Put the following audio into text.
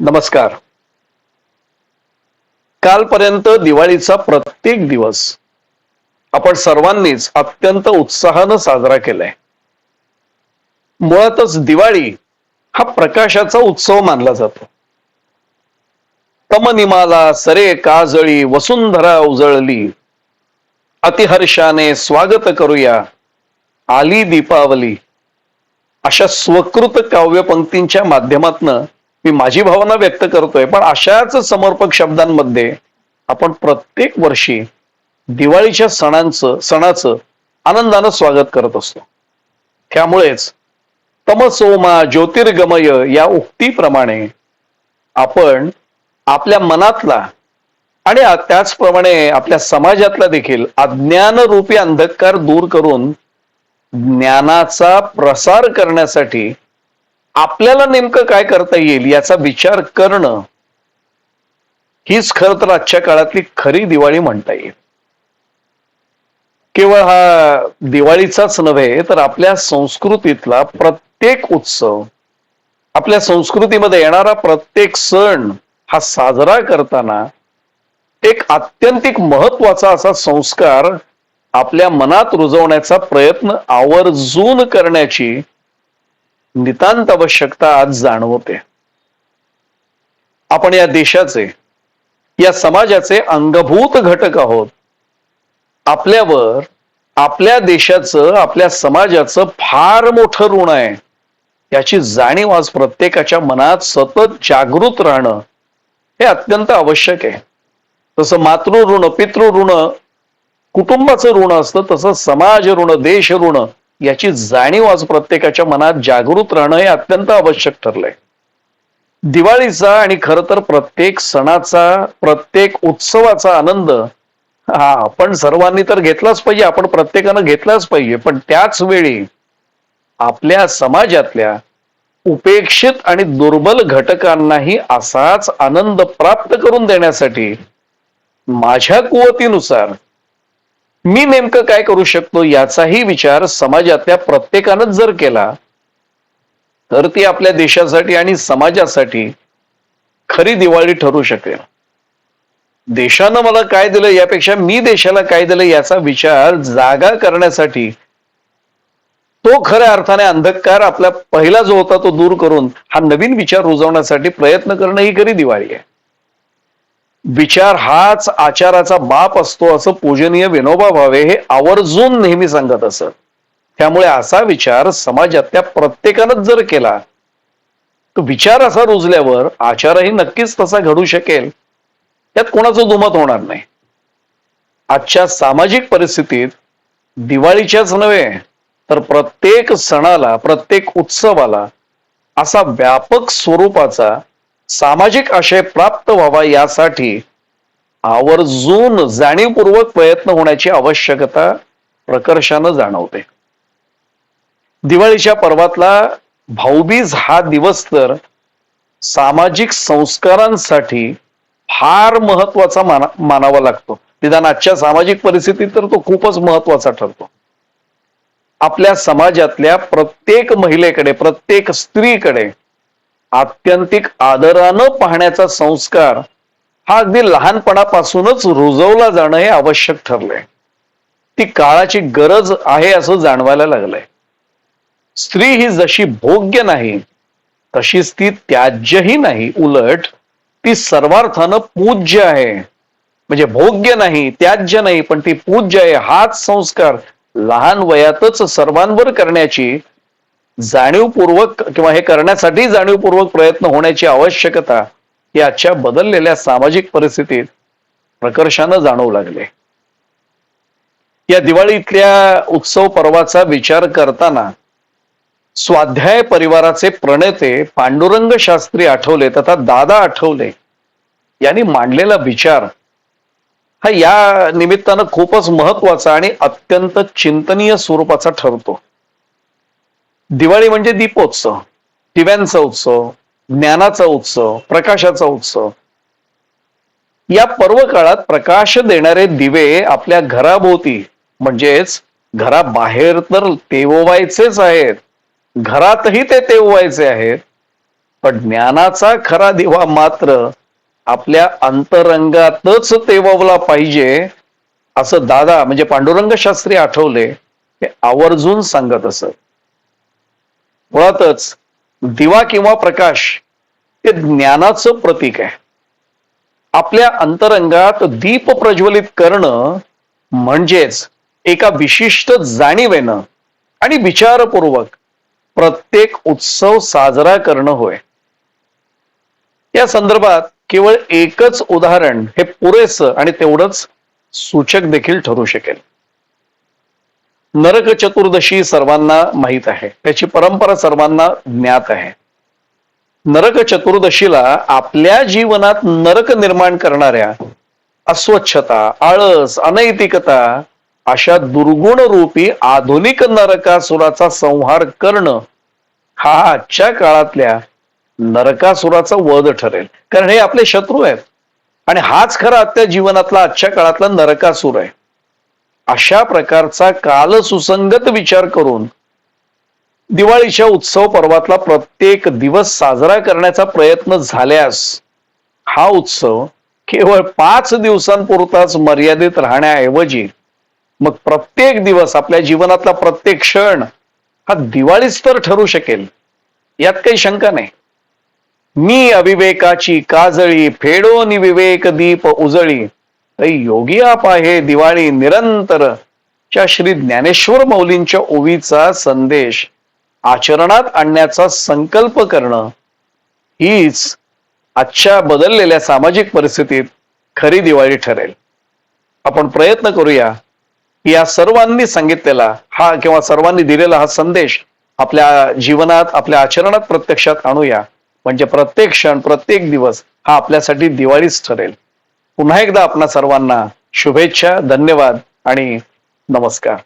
नमस्कार. कालपर्यंत दिवाळीचा प्रत्येक दिवस आपण सर्वांनीच अत्यंत उत्साहानं साजरा केलाय. मुळातच दिवाळी हा प्रकाशाचा उत्सव मानला जातो. तमनिमाला सरे काजळी वसुंधरा उजळली, अतिहर्षाने स्वागत करूया आली दीपावली. अशा स्वकृत काव्यपंक्तींच्या माध्यमातनं मी माझी भावना व्यक्त करतोय, पण अशाच समर्पक शब्दांमध्ये आपण प्रत्येक वर्षी दिवाळीच्या सणाचं आनंदानं स्वागत करत असतो. त्यामुळेच तमसोमा ज्योतिर्गमय या उक्तीप्रमाणे आपण आपल्या मनातला आणि त्याचप्रमाणे आपल्या समाजातला देखील अज्ञानरूपी अंधकार दूर करून ज्ञानाचा प्रसार करण्यासाठी आपल्याला नेमकं काय करता येईल याचा विचार करणं हीच खरं तर आजच्या काळातली खरी दिवाळी म्हणता येईल. केवळ हा दिवाळीचाच नव्हे तर आपल्या संस्कृतीतला प्रत्येक उत्सव, आपल्या संस्कृतीमध्ये येणारा प्रत्येक सण हा साजरा करताना एक आत्यंतिक महत्वाचा असा संस्कार आपल्या मनात रुजवण्याचा प्रयत्न आवर्जून करण्याची नितांत आवश्यकता आज जाणवते. आपण या देशाचे, या समाजाचे अंगभूत घटक आहोत. आपल्यावर आपल्या देशाचं, आपल्या समाजाचं फार मोठं ऋण आहे. याची जाणीव आज प्रत्येकाच्या मनात सतत जागृत राहणं हे अत्यंत आवश्यक आहे. तसं मातृ ऋण, पितृ ऋण कुटुंबाचं ऋण असतं, तसं समाज ऋण, देश ऋण याची जाणीव आज प्रत्येकाच्या मनात जागृत राहणं हे अत्यंत आवश्यक ठरलंय. दिवाळीचा आणि खरं तर प्रत्येक सणाचा, प्रत्येक उत्सवाचा आनंद हा आपण सर्वांनी तर घेतलाच पाहिजे, आपण प्रत्येकानं घेतलाच पाहिजे. पण त्याच वेळी आपल्या समाजातल्या उपेक्षित आणि दुर्बल घटकांनाही असाच आनंद प्राप्त करून देण्यासाठी माझ्या कुवतीनुसार मी नेमकं काय करू शकतो याचाही विचार समाजातल्या प्रत्येकानंच जर केला तर ती आपल्या देशासाठी आणि समाजासाठी खरी दिवाळी ठरू शकेल. देशानं मला काय दिलं यापेक्षा मी देशाला काय दिलं याचा विचार जागा करण्यासाठी, तो खऱ्या अर्थाने अंधकार आपला पहिला जो होता तो दूर करून हा नवीन विचार रुजवण्यासाठी प्रयत्न करणं ही खरी दिवाळी आहे. विचार हाच आचाराचा बाप असतो असं पूजनीय विनोबा भावे हे आवर्जून नेहमी सांगत असत. त्यामुळे असा विचार समाजातल्या प्रत्येकानंच जर केला तर विचार असा रुजल्यावर आचारही नक्कीच तसा घडू शकेल, त्यात कोणाचं दुमत होणार नाही. आजच्या सामाजिक परिस्थितीत दिवाळीच्याच नव्हे तर प्रत्येक सणाला, प्रत्येक उत्सवाला असा व्यापक स्वरूपाचा सामाजिक आशय प्राप्त व्हावा यासाठी आवर्जून जाणीवपूर्वक प्रयत्न होण्याची आवश्यकता प्रकर्षानं जाणवते. दिवाळीच्या पर्वातला भाऊबीज हा दिवस तर सामाजिक संस्कारांसाठी फार महत्वाचा मानावा लागतो. निदान आजच्या सामाजिक परिस्थितीत तर तो खूपच महत्वाचा ठरतो. आपल्या समाजातल्या प्रत्येक महिलेकडे, प्रत्येक स्त्रीकडे आत्यंतिक आदरानं पाहण्याचा संस्कार हा अगदी लहानपणापासूनच रुजवला जाणं हे आवश्यक ठरलंय. ती काळाची गरज आहे असं जाणवायला लागलंय. स्त्री ही जशी भोग्य नाही तशीच ती त्याज्यही नाही, उलट ती सर्वार्थानं पूज्य आहे. म्हणजे भोग्य नाही, त्याज्य नाही, पण ती पूज्य आहे. हाच संस्कार लहान वयातच सर्वांवर करण्याची जाणीवपूर्वक किंवा हे करण्यासाठी जाणीवपूर्वक प्रयत्न होण्याची आवश्यकता ही आजच्या बदललेल्या सामाजिक परिस्थितीत प्रकर्षानं जाणवू लागले. या दिवाळीतल्या उत्सव पर्वाचा विचार करताना स्वाध्याय परिवाराचे प्रणेते पांडुरंग शास्त्री आठवले तथा दादा आठवले यांनी मांडलेला विचार हा या निमित्तानं खूपच महत्वाचा आणि अत्यंत चिंतनीय स्वरूपाचा ठरतो. दिवाळी म्हणजे दीपोत्सव, दिव्यांचा उत्सव, ज्ञानाचा उत्सव, प्रकाशाचा उत्सव. या पर्व काळात प्रकाश देणारे दिवे आपल्या घराभोवती म्हणजेच घराबाहेर तर तेववायचेच आहेत, घरातही ते तेववायचे आहेत, पण ज्ञानाचा खरा दिवा मात्र आपल्या अंतरंगातच तेववला पाहिजे, असं दादा म्हणजे पांडुरंग शास्त्री आठवले हे आवर्जून सांगत असत. मुळातच दिवा किंवा प्रकाश हे ज्ञानाचं प्रतीक आहे. आपल्या अंतरंगात दीप प्रज्वलित करणं म्हणजेच एका विशिष्ट जाणीवेनं आणि विचारपूर्वक प्रत्येक उत्सव साजरा करणं होय. या संदर्भात केवळ एकच उदाहरण हे पुरेसं आणि तेवढंच सूचक देखील ठरू शकेल. नरक चतुर्दशी सर्वांना माहीत आहे, त्याची परंपरा सर्वांना ज्ञात आहे. नरक चतुर्दशीला आपल्या जीवनात नरक निर्माण करणाऱ्या अस्वच्छता, आळस, अनैतिकता अशा दुर्गुण रूपी आधुनिक नरकासुराचा संहार करणं हा आजच्या काळातल्या नरकासुराचा वध ठरेल. कारण हे आपले शत्रू आहेत आणि हाच खरा आजच्या जीवनातला आजच्या काळातला नरकासुर आहे. अशा प्रकारचा काल सुसंगत विचार करून दिवाळीच्या उत्सव पर्वातला प्रत्येक दिवस साजरा करण्याचा प्रयत्न झाल्यास हा उत्सव केवळ 5 दिवसांपुरताच मर्यादित राहण्याऐवजी मग प्रत्येक दिवस आपल्या जीवनातला प्रत्येक क्षण हा दिवाळीच तर ठरू शकेल, यात काही शंका नाही. मी अविवेकाची काजळी फेडोनी विवेक दीप उजळी, योगी आप आहे दिवाळी निरंतर च्या श्री ज्ञानेश्वर मौलींच्या ओवीचा संदेश आचरणात आणण्याचा संकल्प करणं हीच आजच्या बदललेल्या सामाजिक परिस्थितीत खरी दिवाळी ठरेल. आपण प्रयत्न करूया या सर्वांनी सांगितलेला हा किंवा सर्वांनी दिलेला हा संदेश आपल्या जीवनात आपल्या आचरणात प्रत्यक्षात आणूया, म्हणजे प्रत्येक क्षण प्रत्येक दिवस हा आपल्यासाठी दिवाळीच ठरेल. पुन्हा एकदा आपणा सर्वांना शुभेच्छा, धन्यवाद आणि नमस्कार.